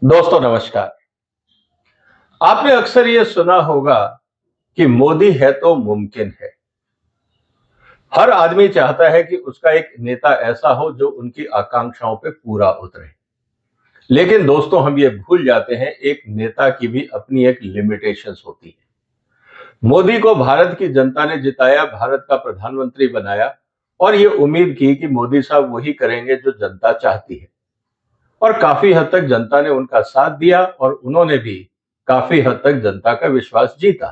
दोस्तों नमस्कार। आपने अक्सर ये सुना होगा कि मोदी है तो मुमकिन है। हर आदमी चाहता है कि उसका एक नेता ऐसा हो जो उनकी आकांक्षाओं पे पूरा उतरे। लेकिन दोस्तों हम ये भूल जाते हैं एक नेता की भी अपनी एक लिमिटेशंस होती है। मोदी को भारत की जनता ने जिताया, भारत का प्रधानमंत्री बनाया और ये उम्मीद की कि मोदी साहब वही करेंगे जो जनता चाहती है। और काफी हद तक जनता ने उनका साथ दिया और उन्होंने भी काफी हद तक जनता का विश्वास जीता।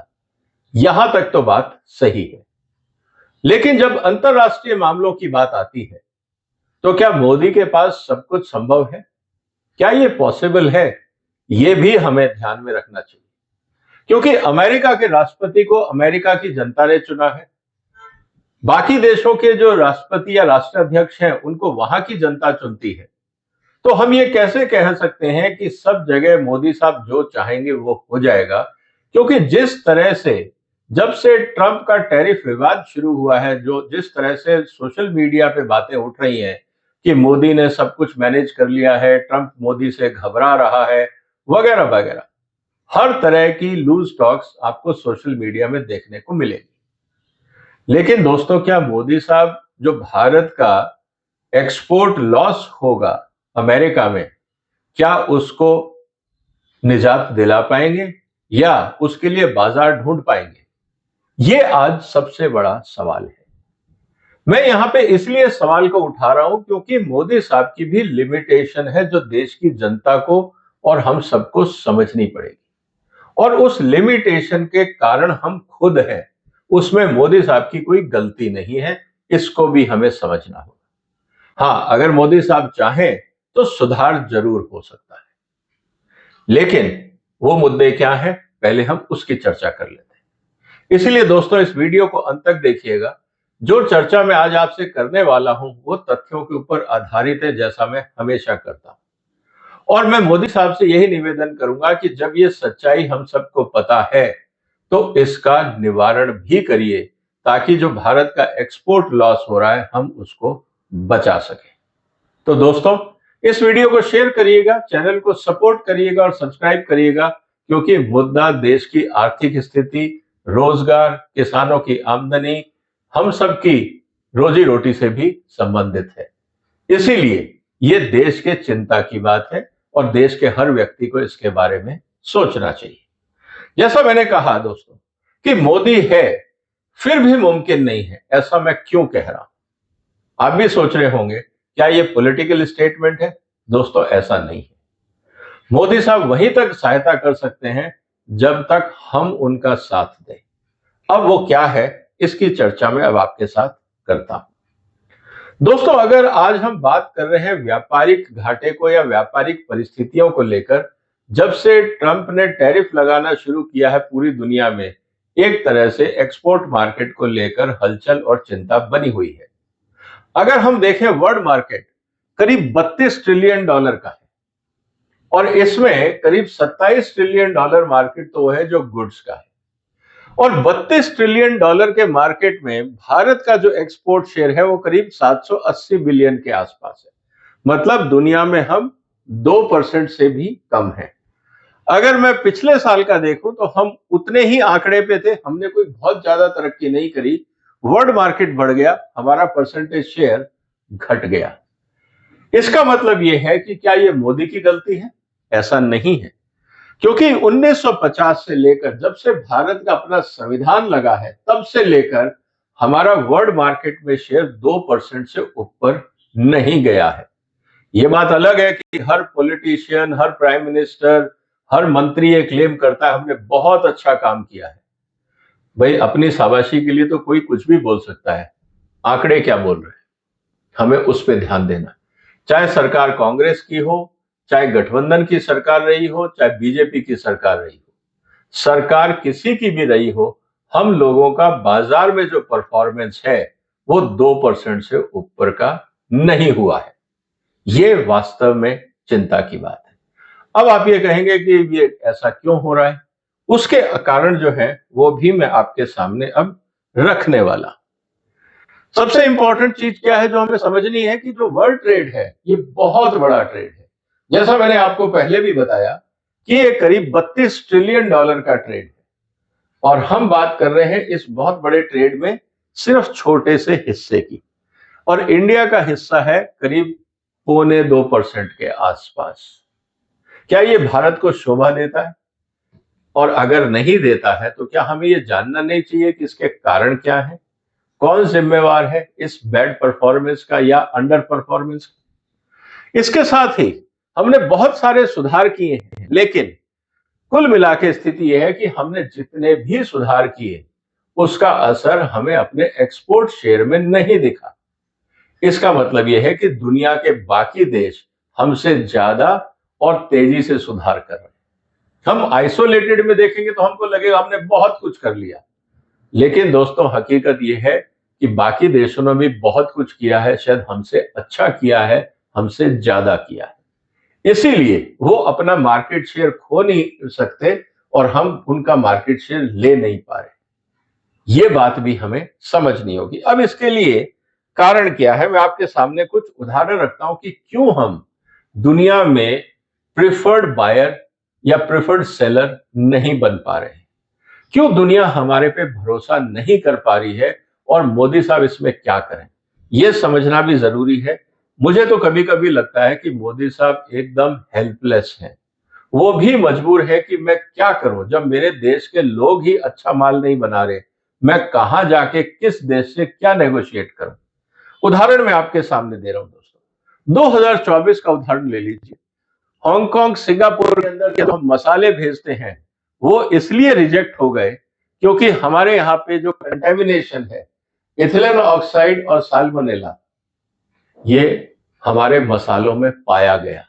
यहां तक तो बात सही है। लेकिन जब अंतरराष्ट्रीय मामलों की बात आती है तो क्या मोदी के पास सब कुछ संभव है? क्या ये पॉसिबल है? ये भी हमें ध्यान में रखना चाहिए, क्योंकि अमेरिका के राष्ट्रपति को अमेरिका की जनता ने चुना है। बाकी देशों के जो राष्ट्रपति या राष्ट्राध्यक्ष हैं उनको वहां की जनता चुनती है। तो हम ये कैसे कह सकते हैं कि सब जगह मोदी साहब जो चाहेंगे वो हो जाएगा? क्योंकि जिस तरह से जब से ट्रंप का टैरिफ विवाद शुरू हुआ है, जो जिस तरह से सोशल मीडिया पे बातें उठ रही हैं कि मोदी ने सब कुछ मैनेज कर लिया है, ट्रंप मोदी से घबरा रहा है, वगैरह वगैरह, हर तरह की लूज टॉक्स आपको सोशल मीडिया में देखने को मिलेगी। लेकिन दोस्तों, क्या मोदी साहब जो भारत का एक्सपोर्ट लॉस होगा अमेरिका में, क्या उसको निजात दिला पाएंगे या उसके लिए बाजार ढूंढ पाएंगे? ये आज सबसे बड़ा सवाल है। मैं यहां पे इसलिए सवाल को उठा रहा हूं क्योंकि मोदी साहब की भी लिमिटेशन है जो देश की जनता को और हम सबको समझनी पड़ेगी। और उस लिमिटेशन के कारण हम खुद हैं, उसमें मोदी साहब की कोई गलती नहीं है। इसको भी हमें समझना होगा। हाँ, अगर मोदी साहब चाहें तो सुधार जरूर हो सकता है। लेकिन वो मुद्दे क्या हैं, पहले हम उसकी चर्चा कर लेते हैं। इसीलिए दोस्तों इस वीडियो को अंत तक देखिएगा। जो चर्चा मैं आज आपसे करने वाला हूं वो तथ्यों के ऊपर आधारित है, जैसा मैं हमेशा करता हूं। और मैं मोदी साहब से यही निवेदन करूंगा कि जब ये सच्चाई हम सबको पता है तो इसका निवारण भी करिए, ताकि जो भारत का एक्सपोर्ट लॉस हो रहा है हम उसको बचा सकें। तो दोस्तों इस वीडियो को शेयर करिएगा, चैनल को सपोर्ट करिएगा और सब्सक्राइब करिएगा, क्योंकि मुद्दा देश की आर्थिक स्थिति, रोजगार, किसानों की आमदनी, हम सबकी रोजी रोटी से भी संबंधित है। इसीलिए ये देश के चिंता की बात है और देश के हर व्यक्ति को इसके बारे में सोचना चाहिए। जैसा मैंने कहा दोस्तों कि मोदी है फिर भी मुमकिन नहीं है, ऐसा मैं क्यों कह रहा हूं? आप भी सोच रहे होंगे क्या ये पॉलिटिकल स्टेटमेंट है? दोस्तों ऐसा नहीं है। मोदी साहब वहीं तक सहायता कर सकते हैं जब तक हम उनका साथ दें। अब वो क्या है, इसकी चर्चा में अब आपके साथ करता हूं। दोस्तों अगर आज हम बात कर रहे हैं व्यापारिक घाटे को या व्यापारिक परिस्थितियों को लेकर, जब से ट्रंप ने टैरिफ लगाना शुरू किया है पूरी दुनिया में, एक तरह से एक्सपोर्ट मार्केट को लेकर हलचल और चिंता बनी हुई है। अगर हम देखें वर्ल्ड मार्केट करीब $32 ट्रिलियन का है और इसमें करीब $27 ट्रिलियन मार्केट तो है जो गुड्स का है। और $32 ट्रिलियन के मार्केट में भारत का जो एक्सपोर्ट शेयर है वो करीब 780 बिलियन के आसपास है। मतलब दुनिया में हम 2% से भी कम है। अगर मैं पिछले साल का देखूं तो हम उतने ही आंकड़े पे थे, हमने कोई बहुत ज्यादा तरक्की नहीं करी। वर्ल्ड मार्केट बढ़ गया, हमारा परसेंटेज शेयर घट गया। इसका मतलब यह है कि क्या यह मोदी की गलती है? ऐसा नहीं है, क्योंकि 1950 से लेकर जब से भारत का अपना संविधान लगा है तब से लेकर हमारा वर्ल्ड मार्केट में शेयर 2% से ऊपर नहीं गया है। यह बात अलग है कि हर पॉलिटिशियन, हर प्राइम मिनिस्टर, हर मंत्री ये क्लेम करता है हमने बहुत अच्छा काम किया है। भाई अपनी शाबाशी के लिए तो कोई कुछ भी बोल सकता है, आंकड़े क्या बोल रहे हैं हमें उस पर ध्यान देना। चाहे सरकार कांग्रेस की हो, चाहे गठबंधन की सरकार रही हो, चाहे बीजेपी की सरकार रही हो, सरकार किसी की भी रही हो, हम लोगों का बाजार में जो परफॉर्मेंस है वो 2% से ऊपर का नहीं हुआ है। ये वास्तव में चिंता की बात है। अब आप ये कहेंगे कि ये ऐसा क्यों हो रहा है? उसके कारण जो है वो भी मैं आपके सामने अब रखने वाला। सबसे इंपॉर्टेंट चीज क्या है जो हमें समझनी है कि जो वर्ल्ड ट्रेड है ये बहुत बड़ा ट्रेड है। जैसा मैंने आपको पहले भी बताया कि ये करीब $32 ट्रिलियन का ट्रेड है और हम बात कर रहे हैं इस बहुत बड़े ट्रेड में सिर्फ छोटे से हिस्से की, और इंडिया का हिस्सा है करीब 1.25% के आसपास। क्या ये भारत को शोभा देता है? और अगर नहीं देता है तो क्या हमें ये जानना नहीं चाहिए कि इसके कारण क्या है? कौन जिम्मेवार है इस बैड परफॉर्मेंस का या अंडर परफॉर्मेंस का? इसके साथ ही हमने बहुत सारे सुधार किए हैं, लेकिन कुल मिला के स्थिति यह है कि हमने जितने भी सुधार किए उसका असर हमें अपने एक्सपोर्ट शेयर में नहीं दिखा। इसका मतलब यह है कि दुनिया के बाकी देश हमसे ज्यादा और तेजी से सुधार कर रहे हैं। हम आइसोलेटेड में देखेंगे तो हमको लगेगा हमने बहुत कुछ कर लिया, लेकिन दोस्तों हकीकत यह है कि बाकी देशों ने भी बहुत कुछ किया है, शायद हमसे अच्छा किया है, हमसे ज्यादा किया है। इसीलिए वो अपना मार्केट शेयर खो नहीं सकते और हम उनका मार्केट शेयर ले नहीं पा रहे। ये बात भी हमें समझनी होगी। अब इसके लिए कारण क्या है, मैं आपके सामने कुछ उदाहरण रखता हूं कि क्यों हम दुनिया में प्रिफर्ड बायर या प्रिफर्ड सेलर नहीं बन पा रहे हैं, क्यों दुनिया हमारे पे भरोसा नहीं कर पा रही है और मोदी साहब इसमें क्या करें, यह समझना भी जरूरी है। मुझे तो कभी कभी लगता है कि मोदी साहब एकदम हेल्पलेस हैं। वो भी मजबूर है कि मैं क्या करूं जब मेरे देश के लोग ही अच्छा माल नहीं बना रहे, मैं कहां जाके किस देश से क्या नेगोशिएट करूं। उदाहरण मैं आपके सामने दे रहा हूं दोस्तों, 2024 का उदाहरण ले लीजिए। हांगकांग सिंगापुर के अंदर जो हम मसाले भेजते हैं वो इसलिए रिजेक्ट हो गए क्योंकि हमारे यहाँ पे जो कंटेमिनेशन है, इथिलीन ऑक्साइड और साल्मोनेला, ये हमारे मसालों में पाया गया।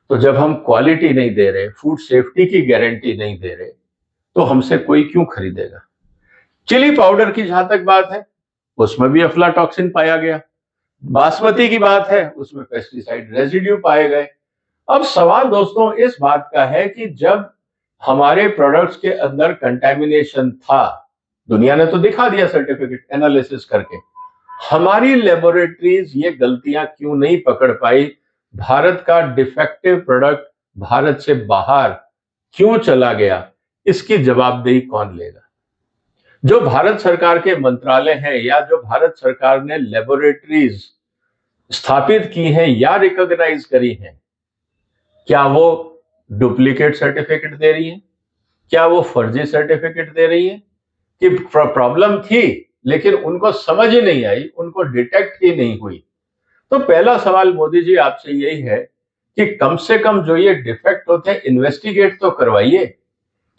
तो जब हम क्वालिटी नहीं दे रहे, फूड सेफ्टी की गारंटी नहीं दे रहे, तो हमसे कोई क्यों खरीदेगा। चिली पाउडर की जहां तक बात है, उसमें भी अफ्लाटॉक्सिन पाया गया। बासमती की बात है, उसमें पेस्टिसाइड रेजिड्यू पाए गए। अब सवाल दोस्तों इस बात का है कि जब हमारे प्रोडक्ट्स के अंदर कंटेमिनेशन था, दुनिया ने तो दिखा दिया सर्टिफिकेट एनालिसिस करके, हमारी लेबोरेटरीज ये गलतियां क्यों नहीं पकड़ पाई, भारत का डिफेक्टिव प्रोडक्ट भारत से बाहर क्यों चला गया, इसकी जवाबदेही कौन लेगा। जो भारत सरकार के मंत्रालय हैं या जो भारत सरकार ने लेबोरेटरीज स्थापित की हैं या रिकॉग्नाइज करी हैं, क्या वो डुप्लीकेट सर्टिफिकेट दे रही है, क्या वो फर्जी सर्टिफिकेट दे रही है, कि प्रॉब्लम थी लेकिन उनको समझ ही नहीं आई, उनको डिटेक्ट ही नहीं हुई। तो पहला सवाल मोदी जी आपसे यही है कि कम से कम जो ये डिफेक्ट होते हैं इन्वेस्टिगेट तो करवाइए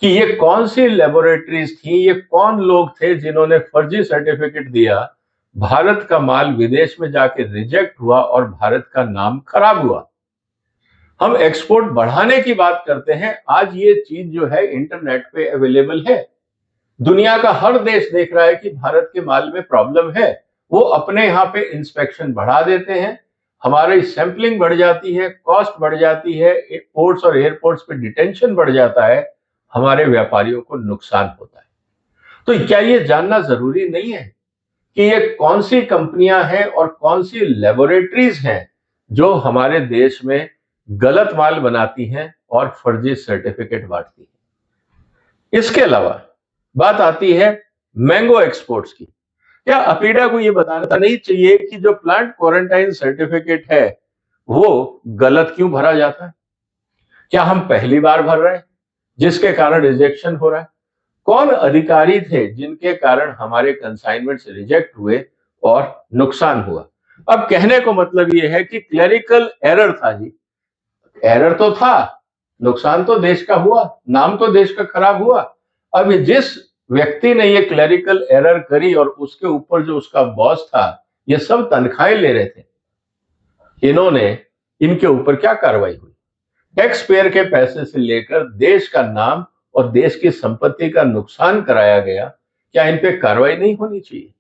कि ये कौन सी लेबोरेटरीज थी, ये कौन लोग थे जिन्होंने फर्जी सर्टिफिकेट दिया, भारत का माल विदेश में जाके रिजेक्ट हुआ और भारत का नाम खराब हुआ। हम एक्सपोर्ट बढ़ाने की बात करते हैं, आज ये चीज जो है इंटरनेट पे अवेलेबल है, दुनिया का हर देश देख रहा है कि भारत के माल में प्रॉब्लम है, वो अपने यहाँ पे इंस्पेक्शन बढ़ा देते हैं, हमारी सैंपलिंग बढ़ जाती है, कॉस्ट बढ़ जाती है, पोर्ट्स और एयरपोर्ट्स पे डिटेंशन बढ़ जाता है, हमारे व्यापारियों को नुकसान होता है। तो क्या ये जानना जरूरी नहीं है कि ये कौन सी कंपनियां हैं और कौन सी लेबोरेटरीज हैं जो हमारे देश में गलत माल बनाती हैं और फर्जी सर्टिफिकेट बांटती हैं। इसके अलावा बात आती है मैंगो एक्सपोर्ट्स की। क्या अपीडा को यह बताना नहीं चाहिए कि जो प्लांट क्वारंटाइन सर्टिफिकेट है वो गलत क्यों भरा जाता है? क्या हम पहली बार भर रहे हैं जिसके कारण रिजेक्शन हो रहा है? कौन अधिकारी थे जिनके कारण हमारे कंसाइनमेंट्स रिजेक्ट हुए और नुकसान हुआ? अब कहने को मतलब यह है कि क्लरिकल एरर था जी, एरर तो था, नुकसान तो देश का हुआ, नाम तो देश का खराब हुआ। अब जिस व्यक्ति ने ये क्लरिकल एरर करी और उसके ऊपर जो उसका बॉस था, ये सब तनख्वाहें ले रहे थे, इन्होंने इनके ऊपर क्या कार्रवाई हुई? टैक्स पेयर के पैसे से लेकर देश का नाम और देश की संपत्ति का नुकसान कराया गया, क्या इन पे कार्रवाई नहीं होनी चाहिए?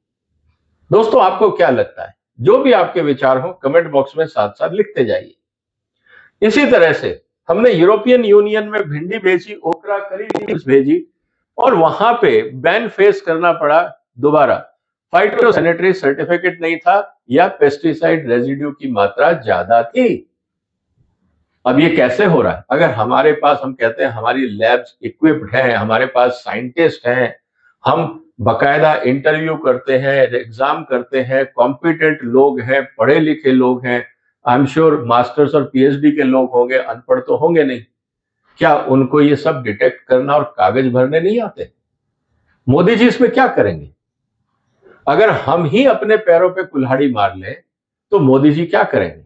दोस्तों आपको क्या लगता है? जो भी आपके विचार हो कमेंट बॉक्स में साथ साथ लिखते जाइए। इसी तरह से हमने यूरोपियन यूनियन में भिंडी भेजी, ओकरा करी लीव्स भेजी और वहां पे बैन फेस करना पड़ा दोबारा। फाइटोसैनिटरी सर्टिफिकेट नहीं था या पेस्टिसाइड रेजिड्यू की मात्रा ज्यादा थी। अब ये कैसे हो रहा है? अगर हमारे पास, हम कहते हैं हमारी लैब्स इक्विप्ड हैं, हमारे पास साइंटिस्ट हैं, हम बकायदा इंटरव्यू करते हैं, एग्जाम करते हैं, कॉम्पिटेंट लोग हैं, पढ़े लिखे लोग हैं, आई एम श्योर मास्टर्स और पीएचडी के लोग होंगे, अनपढ़ तो होंगे नहीं, क्या उनको ये सब डिटेक्ट करना और कागज भरने नहीं आते? मोदी जी इसमें क्या करेंगे? अगर हम ही अपने पैरों पे कुल्हाड़ी मार लें तो मोदी जी क्या करेंगे?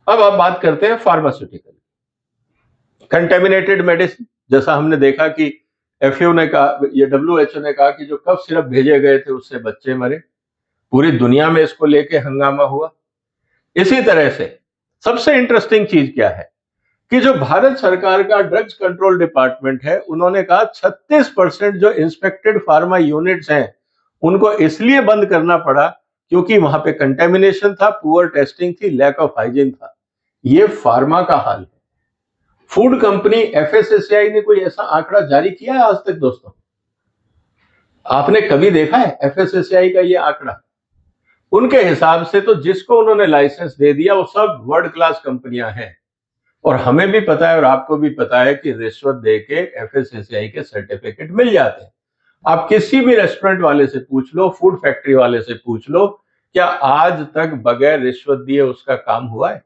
अब आप बात करते हैं फार्मास्यूटिकल कंटेमिनेटेड मेडिसिन। जैसा हमने देखा कि एफएओ ने कहा, ये डब्ल्यूएचओ ने कहा कि जो कफ सिरप भेजे गए थे उससे बच्चे मरे, पूरी दुनिया में इसको लेके हंगामा हुआ। इसी तरह से सबसे इंटरेस्टिंग चीज क्या है कि जो भारत सरकार का ड्रग्स कंट्रोल डिपार्टमेंट है, उन्होंने कहा 36% जो इंस्पेक्टेड फार्मा यूनिट्स हैं उनको इसलिए बंद करना पड़ा क्योंकि वहां पे कंटेमिनेशन था, पुअर टेस्टिंग थी, लैक ऑफ हाइजीन था। ये फार्मा का हाल है। फूड कंपनी एफएसएसएआई ने कोई ऐसा आंकड़ा जारी किया है आज तक दोस्तों? आपने कभी देखा है एफएसएसएआई का ये आंकड़ा? उनके हिसाब से तो जिसको उन्होंने लाइसेंस दे दिया वो सब वर्ल्ड क्लास कंपनियां हैं, और हमें भी पता है और आपको भी पता है कि रिश्वत देके एफएसएसएआई के सर्टिफिकेट मिल जाते हैं। आप किसी भी रेस्टोरेंट वाले से पूछ लो, फूड फैक्ट्री वाले से पूछ लो, क्या आज तक बगैर रिश्वत दिए उसका काम हुआ है?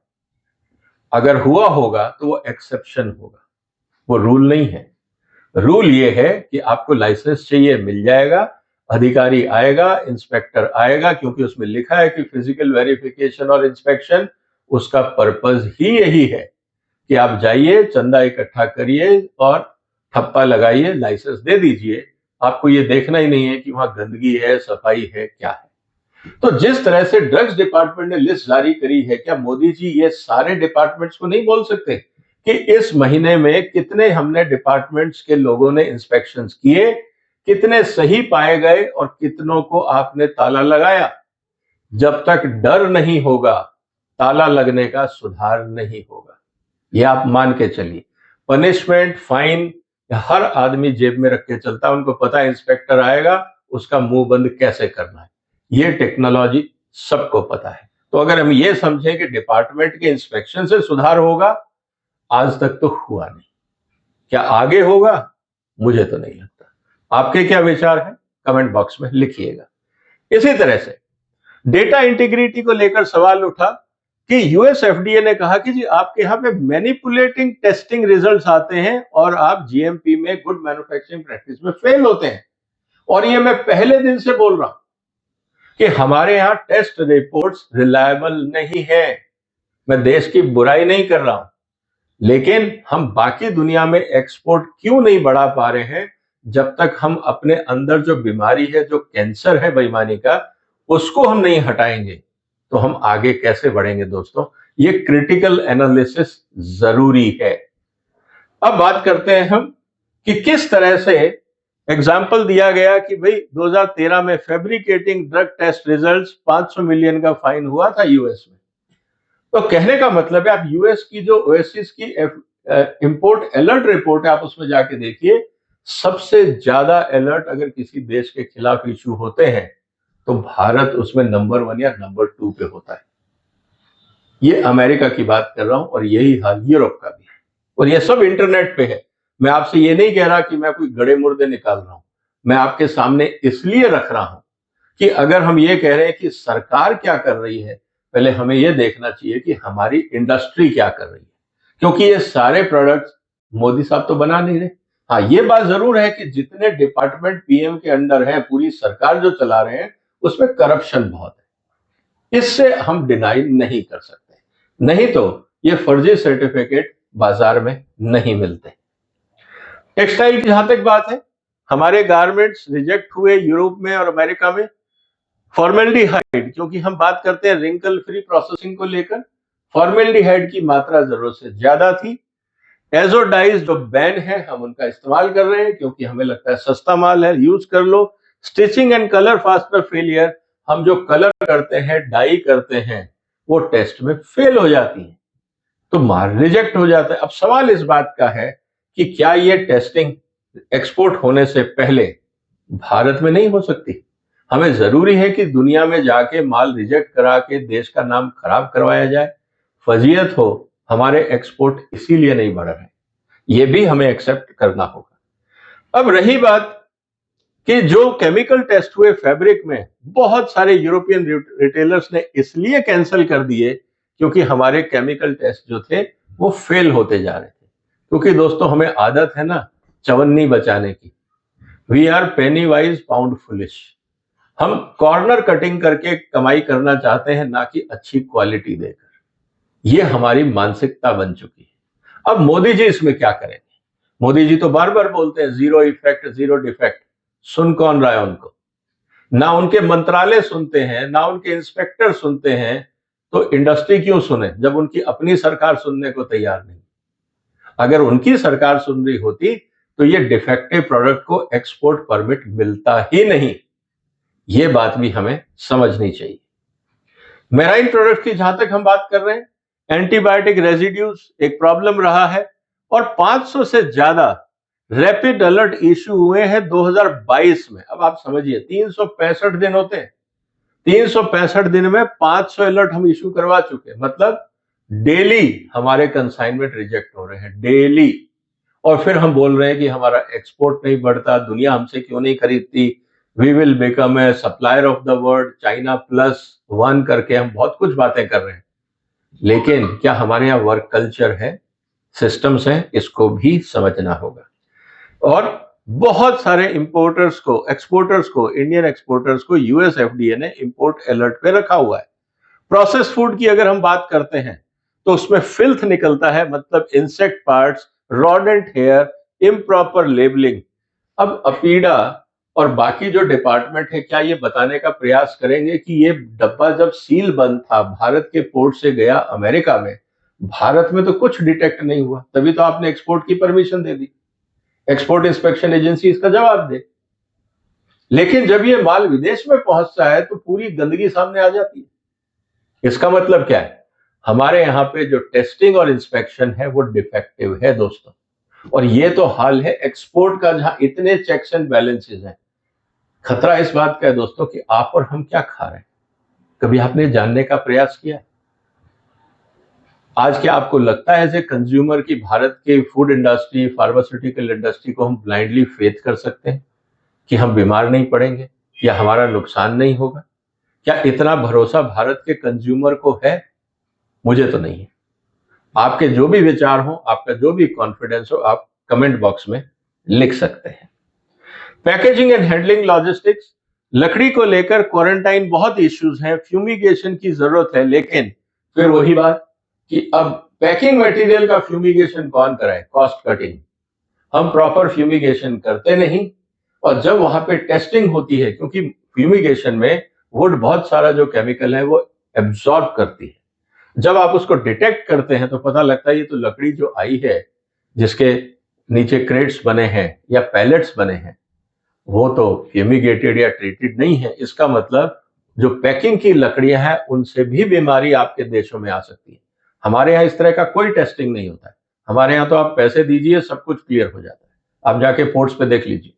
अगर हुआ होगा तो वो एक्सेप्शन होगा, वो रूल नहीं है। रूल ये है कि आपको लाइसेंस चाहिए, मिल जाएगा, अधिकारी आएगा, इंस्पेक्टर आएगा, क्योंकि उसमें लिखा है कि फिजिकल वेरिफिकेशन और इंस्पेक्शन, उसका पर्पस ही यही है कि आप जाइए, चंदा इकट्ठा करिए और ठप्पा लगाइए, लाइसेंस दे दीजिए। आपको ये देखना ही नहीं है कि वहां गंदगी है, सफाई है, क्या है। तो जिस तरह से ड्रग्स डिपार्टमेंट ने लिस्ट जारी करी है, क्या मोदी जी ये सारे डिपार्टमेंट्स को नहीं बोल सकते कि इस महीने में कितने हमने डिपार्टमेंट्स के लोगों ने इंस्पेक्शंस किए, कितने सही पाए गए और कितनों को आपने ताला लगाया? जब तक डर नहीं होगा, ताला लगने का सुधार नहीं होगा। ये आप मान के चलिए। पनिशमेंट, फाइन हर आदमी जेब में रख के चलता है, उनको पता है इंस्पेक्टर आएगा, उसका मुंह बंद कैसे करना है। ये टेक्नोलॉजी सबको पता है। तो अगर हम ये समझें कि डिपार्टमेंट के इंस्पेक्शन से सुधार होगा, आज तक तो हुआ नहीं। क्या आगे होगा? मुझे तो नहीं लगता। आपके क्या विचार हैं? कमेंट बॉक्स में लिखिएगा। इसी तरह से डेटा इंटीग्रिटी को लेकर सवाल उठा कि यूएस एफडीए ने कहा कि जी आपके यहां पे मैनिपुलेटिंग टेस्टिंग रिजल्ट्स आते हैं और आप जीएमपी में, गुड मैन्युफैक्चरिंग प्रैक्टिस में फेल होते हैं। और ये मैं पहले दिन से बोल रहा हूं कि हमारे यहां टेस्ट रिपोर्ट्स रिलायबल नहीं है। मैं देश की बुराई नहीं कर रहा हूं, लेकिन हम बाकी दुनिया में एक्सपोर्ट क्यों नहीं बढ़ा पा रहे हैं? जब तक हम अपने अंदर जो बीमारी है, जो कैंसर है बेईमानी का, उसको हम नहीं हटाएंगे तो हम आगे कैसे बढ़ेंगे दोस्तों? ये क्रिटिकल एनालिसिस जरूरी है। अब बात करते हैं हम कि किस तरह से एग्जाम्पल दिया गया कि भाई 2013 में fabricating drug test results 500 million का फाइन हुआ था यूएस में। तो कहने का मतलब है, आप यूएस की जो ओएसिस की इंपोर्ट अलर्ट रिपोर्ट है, आप उसमें जाके देखिए, सबसे ज्यादा अलर्ट अगर किसी देश के खिलाफ इशू होते हैं तो भारत उसमें नंबर 1 या नंबर 2 पे होता है। ये अमेरिका की बात कर रहा हूं, और यही हाल यूरोप का भी है, और ये सब इंटरनेट पे है। मैं आपसे ये नहीं कह रहा कि मैं कोई गड़े मुर्दे निकाल रहा हूं, मैं आपके सामने इसलिए रख रहा हूं कि अगर हम ये कह रहे हैं कि सरकार क्या कर रही है, पहले हमें यह देखना चाहिए कि हमारी इंडस्ट्री क्या कर रही है, क्योंकि ये सारे प्रोडक्ट्स मोदी साहब तो बना नहीं रहे। हाँ, ये बात जरूर है कि जितने डिपार्टमेंट पीएम के अंडर है, पूरी सरकार जो चला रहे हैं, उसमें करप्शन बहुत है, इससे हम डिनाई नहीं कर सकते। नहीं तो ये फर्जी सर्टिफिकेट बाजार में नहीं मिलते। टेक्सटाइल की जहां तक बात है, हमारे गारमेंट्स रिजेक्ट हुए यूरोप में और अमेरिका में फॉर्मेल्डिहाइड, क्योंकि हम बात करते हैं रिंकल फ्री प्रोसेसिंग को लेकर, फॉर्मेल्डिहाइड की मात्रा जरूरत से ज्यादा थी। एजोडाइज जो बैन है, हम उनका इस्तेमाल कर रहे हैं क्योंकि हमें लगता है सस्ता माल है, यूज कर लो। Stitching and colour fastener failure, हम जो कलर करते हैं, डाई करते हैं, वो टेस्ट में फेल हो जाती है, तो माल रिजेक्ट हो जाता है। अब सवाल इस बात का है कि क्या ये टेस्टिंग एक्सपोर्ट होने से पहले भारत में नहीं हो सकती? हमें जरूरी है कि दुनिया में जाके माल रिजेक्ट करा के देश का नाम खराब करवाया जाए? फजीयत हो हमारे एक्सपोर्ट इसीलिए नहीं बढ़ रहे, ये भी हमें एक्सेप्ट करना होगा। अब रही बात कि जो केमिकल टेस्ट हुए फैब्रिक में, बहुत सारे यूरोपियन रिटेलर्स ने इसलिए कैंसिल कर दिए क्योंकि हमारे केमिकल टेस्ट जो थे वो फेल होते जा रहे थे। क्योंकि दोस्तों हमें आदत है ना चवन्नी बचाने की, we are penny wise pound foolish. हम कॉर्नर कटिंग करके कमाई करना चाहते हैं, ना कि अच्छी क्वालिटी देकर। ये हमारी मानसिकता बन चुकी है। अब मोदी जी इसमें क्या करेंगे? मोदी जी तो बार बार बोलते हैं जीरो इफेक्ट जीरो डिफेक्ट, सुन कौन रहा है उनको? ना उनके मंत्रालय सुनते हैं, ना उनके इंस्पेक्टर सुनते हैं, तो इंडस्ट्री क्यों सुने जब उनकी अपनी सरकार सुनने को तैयार नहीं? अगर उनकी सरकार सुन रही होती तो ये डिफेक्टिव प्रोडक्ट को एक्सपोर्ट परमिट मिलता ही नहीं। ये बात भी हमें समझनी चाहिए। मेराइन प्रोडक्ट की जहां तक हम बात कर रहे हैं, एंटीबायोटिक रेजिड्यूज एक प्रॉब्लम रहा है और 500 से ज्यादा रैपिड अलर्ट इश्यू हुए हैं 2022 में। अब आप समझिए 365 दिन होते हैं, 365 दिन में 500 अलर्ट हम इश्यू करवा चुके, मतलब डेली हमारे कंसाइनमेंट रिजेक्ट हो रहे हैं, डेली। और फिर हम बोल रहे हैं कि हमारा एक्सपोर्ट नहीं बढ़ता, दुनिया हमसे क्यों नहीं खरीदती, we will become a supplier of the world, China plus one करके हम बहुत कुछ बातें कर रहे हैं। लेकिन क्या हमारे यहाँ वर्क कल्चर है, सिस्टम्स हैं? इसको भी समझना होगा। और बहुत सारे इंपोर्टर्स को, एक्सपोर्टर्स को, इंडियन एक्सपोर्टर्स को यूएस एफडीए ने इंपोर्ट अलर्ट पे रखा हुआ है। प्रोसेस फूड की अगर हम बात करते हैं तो उसमें फिल्थ निकलता है, मतलब insect parts, rodent hair, improper labelling. अब अपीडा और बाकी जो डिपार्टमेंट है क्या ये बताने का प्रयास करेंगे कि ये डब्बा जब सील बंद था, भारत के पोर्ट से गया अमेरिका में, भारत में तो कुछ डिटेक्ट नहीं हुआ, तभी तो आपने एक्सपोर्ट की परमिशन दे दी। एक्सपोर्ट इंस्पेक्शन एजेंसी इसका जवाब दे। लेकिन जब ये माल विदेश में पहुंचता है तो पूरी गंदगी सामने आ जाती है। इसका मतलब क्या है? हमारे यहाँ पे जो टेस्टिंग और इंस्पेक्शन है वो डिफेक्टिव है दोस्तों। और ये तो हाल है एक्सपोर्ट का, जहां इतने चेक्स एंड बैलेंसेस हैं। खतरा इस बात का है दोस्तों कि आप और हम क्या खा रहे हैं, कभी आपने जानने का प्रयास किया? आज क्या आपको लगता है एज ए कंज्यूमर कि भारत के फूड इंडस्ट्री, फार्मास्यूटिकल इंडस्ट्री को हम ब्लाइंडली फेथ कर सकते हैं कि हम बीमार नहीं पड़ेंगे या हमारा नुकसान नहीं होगा? क्या इतना भरोसा भारत के कंज्यूमर को है? मुझे तो नहीं है। आपके जो भी विचार हो, आपका जो भी कॉन्फिडेंस हो, आप कमेंट बॉक्स में लिख सकते हैं। पैकेजिंग एंड हैंडलिंग लॉजिस्टिक्स, लकड़ी को लेकर क्वारंटाइन बहुत इश्यूज हैं, फ्यूमिगेशन की जरूरत है। लेकिन फिर वही बात कि अब पैकिंग मटेरियल का फ्यूमिगेशन कौन कराए? Cost cutting. हम प्रॉपर फ्यूमिगेशन करते नहीं, और जब वहां पे टेस्टिंग होती है, क्योंकि फ्यूमिगेशन में वुड बहुत सारा जो केमिकल है वो एब्जॉर्ब करती है, जब आप उसको डिटेक्ट करते हैं तो पता लगता है ये तो लकड़ी जो आई है, जिसके नीचे क्रेट्स बने हैं या पैलेट्स बने हैं, वो तो फ्यूमिगेटेड या ट्रीटेड नहीं है। इसका मतलब जो पैकिंग की लकड़ियां हैं उनसे भी बीमारी आपके देशों में आ सकती है। हमारे यहाँ इस तरह का कोई टेस्टिंग नहीं होता है। हमारे यहाँ तो आप पैसे दीजिए, सब कुछ क्लियर हो जाता है। आप जाके पोर्ट्स पे देख लीजिए,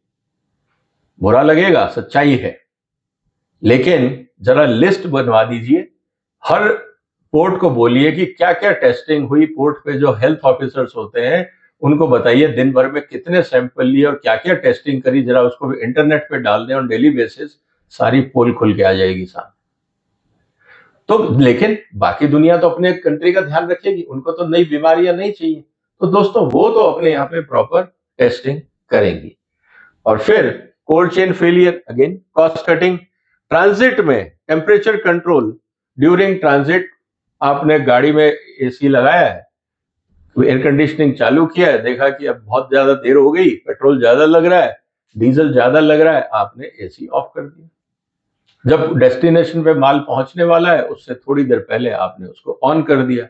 बुरा लगेगा, सच्चाई है। लेकिन जरा लिस्ट बनवा दीजिए, हर पोर्ट को बोलिए कि क्या क्या टेस्टिंग हुई। पोर्ट पे जो हेल्थ ऑफिसर्स होते हैं उनको बताइए दिन भर में कितने सैंपल लिए और क्या क्या टेस्टिंग करी, जरा उसको इंटरनेट पे डाल दें और डेली बेसिस सारी पोल खुल के आ जाएगी सामने। तो लेकिन बाकी दुनिया तो अपने कंट्री का ध्यान रखेगी, उनको तो नई बीमारियां नहीं चाहिए, तो दोस्तों वो तो अपने यहाँ पे प्रॉपर टेस्टिंग करेंगी। और फिर cold chain failure, again cost cutting. Transit में टेम्परेचर कंट्रोल, ड्यूरिंग ट्रांजिट आपने गाड़ी में एसी लगाया है, एयर कंडीशनिंग चालू किया है, देखा कि अब बहुत ज्यादा देर हो गई, पेट्रोल ज्यादा लग रहा है, डीजल ज्यादा लग रहा है, आपने एसी ऑफ कर दिया। जब डेस्टिनेशन पे माल पहुंचने वाला है उससे थोड़ी देर पहले आपने उसको ऑन कर दिया।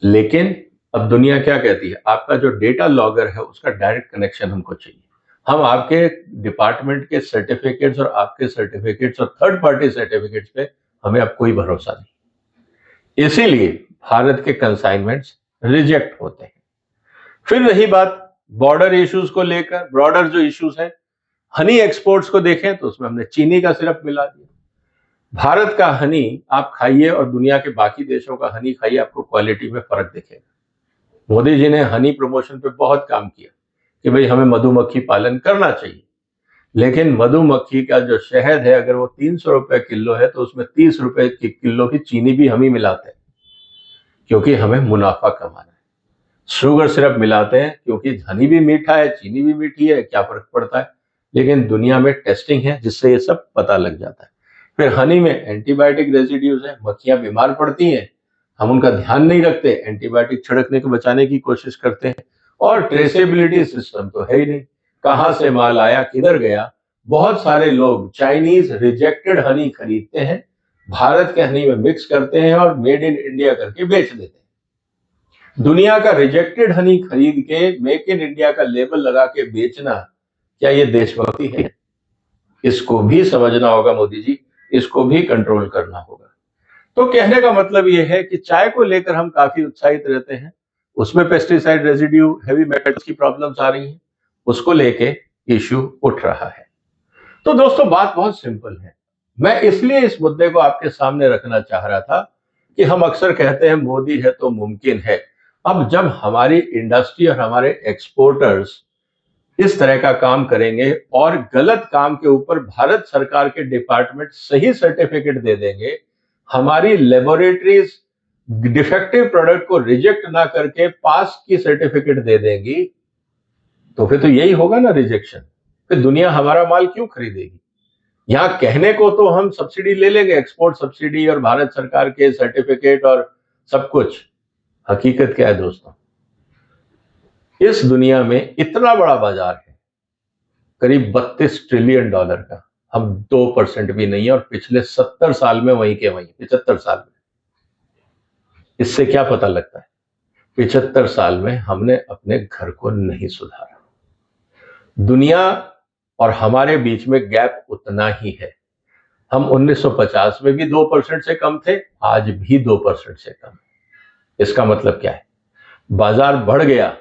लेकिन अब दुनिया क्या कहती है? आपका जो डेटा लॉगर है उसका डायरेक्ट कनेक्शन हमको चाहिए। हम आपके डिपार्टमेंट के सर्टिफिकेट्स और आपके सर्टिफिकेट्स और थर्ड पार्टी सर्टिफिकेट्स पे हमें अब कोई भरोसा नहीं। इसीलिए भारत के कंसाइनमेंट्स रिजेक्ट होते हैं। फिर रही बात बॉर्डर इश्यूज को लेकर, ब्रॉडर जो इश्यूज हैं, हनी एक्सपोर्ट्स को देखें तो उसमें हमने चीनी का सिर्फ मिला दिया। भारत का हनी आप खाइए और दुनिया के बाकी देशों का हनी खाइए, आपको क्वालिटी में फर्क दिखेगा। मोदी जी ने हनी प्रमोशन पे बहुत काम किया कि भाई हमें मधुमक्खी पालन करना चाहिए, लेकिन मधुमक्खी का जो शहद है अगर वो 300 रुपए किलो है तो उसमें 30 रुपए की किलो की चीनी भी हम ही मिलाते हैं, क्योंकि हमें मुनाफा कमाना है। शुगर सिरप मिलाते हैं क्योंकि हनी भी मीठा है, चीनी भी मीठी है, क्या फर्क पड़ता है। लेकिन दुनिया में टेस्टिंग है जिससे ये सब पता लग जाता है। फिर हनी में एंटीबायोटिक रेजिड्यूज है, मक्खियां बीमार पड़ती हैं, हम उनका ध्यान नहीं रखते, एंटीबायोटिक छिड़कने को बचाने की कोशिश करते हैं, और ट्रेसेबिलिटी सिस्टम तो है ही नहीं, कहां से माल आया किधर गया। बहुत सारे लोग चाइनीज रिजेक्टेड हनी खरीदते हैं, भारत के हनी में मिक्स करते हैं और मेड इन इंडिया करके बेच देते हैं। दुनिया का रिजेक्टेड हनी खरीद के मेक इन इंडिया का लेबल लगा के बेचना, क्या ये देशभक्ति है? इसको भी समझना होगा मोदी जी, इसको भी कंट्रोल करना होगा। तो कहने का मतलब यह है कि चाय को लेकर हम काफी उत्साहित रहते हैं, उसमें पेस्टिसाइड रेजिड्यू, हेवी मेटल्स की प्रॉब्लम्स आ रही हैं, उसको लेके इश्यू उठ रहा है। तो दोस्तों बात बहुत सिंपल है, मैं इसलिए इस मुद्दे को आपके सामने रखना चाह रहा था कि हम अक्सर कहते हैं मोदी है तो मुमकिन है। अब जब हमारी इंडस्ट्री और हमारे एक्सपोर्टर्स इस तरह का काम करेंगे और गलत काम के ऊपर भारत सरकार के डिपार्टमेंट सही सर्टिफिकेट दे देंगे, हमारी लेबोरेटरीज डिफेक्टिव प्रोडक्ट को रिजेक्ट ना करके पास की सर्टिफिकेट दे देंगी, तो फिर तो यही होगा ना रिजेक्शन। फिर दुनिया हमारा माल क्यों खरीदेगी? यहां कहने को तो हम सब्सिडी ले लेंगे, एक्सपोर्ट सब्सिडी और भारत सरकार के सर्टिफिकेट और सब कुछ। हकीकत क्या है दोस्तों? इस दुनिया में इतना बड़ा बाजार है, करीब $32 ट्रिलियन का, हम 2% भी नहीं है, और पिछले 70 साल में वहीं के वहीं, 75 साल में। इससे क्या पता लगता है? 75 साल में हमने अपने घर को नहीं सुधारा। दुनिया और हमारे बीच में गैप उतना ही है। हम 1950 में भी 2% से कम थे, आज भी 2% से कम। इसका मतलब क्या है? बाजार बढ़ गया,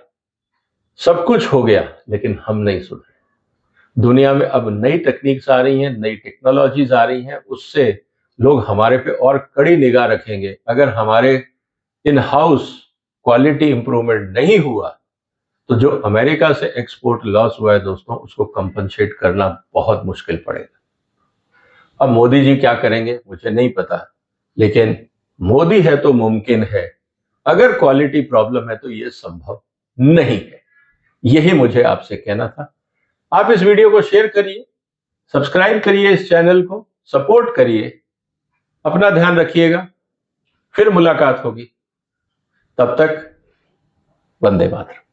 सब कुछ हो गया, लेकिन हम नहीं सुधरे। दुनिया में अब नई टेक्निक्स आ रही हैं, नई टेक्नोलॉजीज आ रही हैं, उससे लोग हमारे पे और कड़ी निगाह रखेंगे। अगर हमारे इन हाउस क्वालिटी इंप्रूवमेंट नहीं हुआ तो जो अमेरिका से एक्सपोर्ट लॉस हुआ है दोस्तों, उसको कंपनसेट करना बहुत मुश्किल पड़ेगा। अब मोदी जी क्या करेंगे मुझे नहीं पता, लेकिन मोदी है तो मुमकिन है। अगर क्वालिटी प्रॉब्लम है तो यह संभव नहीं है। यही मुझे आपसे कहना था। आप इस वीडियो को शेयर करिए, सब्सक्राइब करिए, इस चैनल को सपोर्ट करिए। अपना ध्यान रखिएगा, फिर मुलाकात होगी। तब तक वंदे मातरम।